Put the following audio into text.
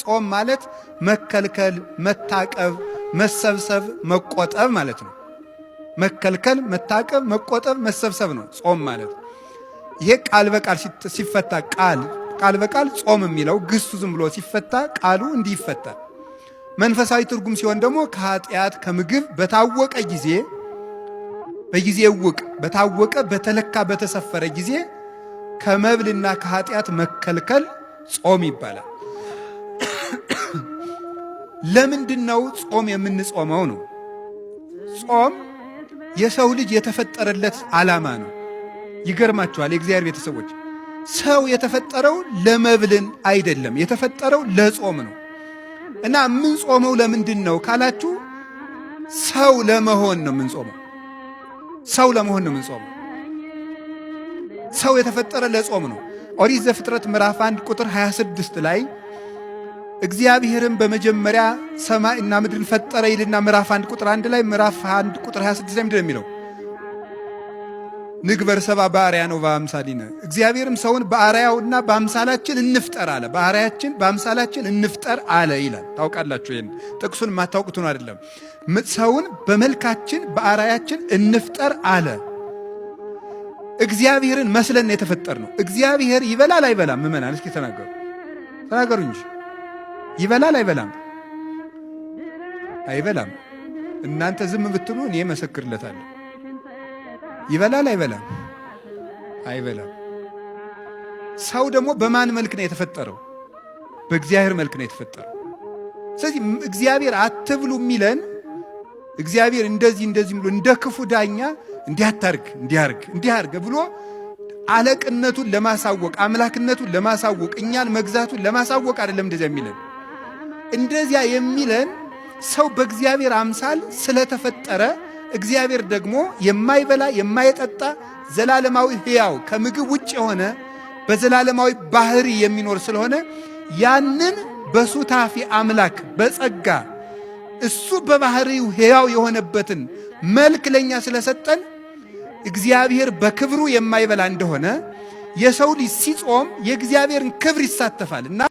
ጾም ማለት መከልከል፣ መታቀብ፣ መሰብሰብ፣ መቆጠብ ማለት ነው። መከልከል፣ መታቀብ፣ መቆጠብ፣ መሰብሰብ ነው ጾም ማለት። ይሄ ቃል በቃል ሲፈታ ቃል በቃል ጾም የሚለው ግሱ ዝም ብሎ ሲፈታ ቃሉ እንዲህ ይፈታል። መንፈሳዊ ትርጉም ሲሆን ደግሞ ከኃጢአት ከምግብ በታወቀ ጊዜ በጊዜ ውቅ በታወቀ በተለካ በተሰፈረ ጊዜ ከመብልና ከኃጢአት መከልከል ጾም ይባላል። ለምንድነው ጾም የምንጾመው ነው? ጾም የሰው ልጅ የተፈጠረለት ዓላማ ነው። ይገርማችኋል የእግዚአብሔር ቤተሰቦች፣ ሰው የተፈጠረው ለመብልን አይደለም፣ የተፈጠረው ለጾም ነው። እና የምንጾመው ለምንድን ነው ካላችሁ ሰው ለመሆን ነው የምንጾመው። ሰው ለመሆን ነው የምንጾመው። ሰው የተፈጠረ ለጾም ነው። ኦሪት ዘፍጥረት ምዕራፍ 1 ቁጥር 26 ላይ እግዚአብሔርም በመጀመሪያ ሰማይና ምድርን ፈጠረ ይልና ምዕራፍ 1 ቁጥር 1 ላይ ምዕራፍ 1 ቁጥር 26 ላይ ምንድን ነው የሚለው? ንግበር ሰብአ በአርአያነ ወበአምሳሊነ፣ እግዚአብሔርም ሰውን በአርአያውና በአምሳላችን እንፍጠር አለ። በአርአያችን በአምሳላችን እንፍጠር አለ ይላል። ታውቃላችሁ፣ ይሄን ጥቅሱን የማታውቁት ነው አይደለም። ሰውን በመልካችን በአርአያችን እንፍጠር አለ። እግዚአብሔርን መስለን የተፈጠር ነው። እግዚአብሔር ይበላል አይበላም? ምእመናን እስኪ ተናገሩ እንጂ ይበላል አይበላም? አይበላም። እናንተ ዝም ብትሉ እኔ መሰክርለታለሁ። ይበላል አይበላም? አይበላም። ሰው ደግሞ በማን መልክ ነው የተፈጠረው? በእግዚአብሔር መልክ ነው የተፈጠረው። ስለዚህ እግዚአብሔር አትብሉ የሚለን እግዚአብሔር እንደዚህ ብሎ እንደ ክፉ ዳኛ እንዲያታርግ እንዲያርግ ብሎ አለቅነቱን ለማሳወቅ አምላክነቱን ለማሳወቅ እኛን መግዛቱን ለማሳወቅ አይደለም እንደዚያ የሚለን። እንደዚያ የሚለን ሰው በእግዚአብሔር አምሳል ስለተፈጠረ እግዚአብሔር ደግሞ የማይበላ የማይጠጣ ዘላለማዊ ሕያው ከምግብ ውጭ የሆነ በዘላለማዊ ባህሪ የሚኖር ስለሆነ ያንን በሱታፊ አምላክ በጸጋ እሱ በባህሪው ሕያው የሆነበትን መልክ ለኛ ስለሰጠን እግዚአብሔር በክብሩ የማይበላ እንደሆነ የሰው ልጅ ሲጾም የእግዚአብሔርን ክብር ይሳተፋል እና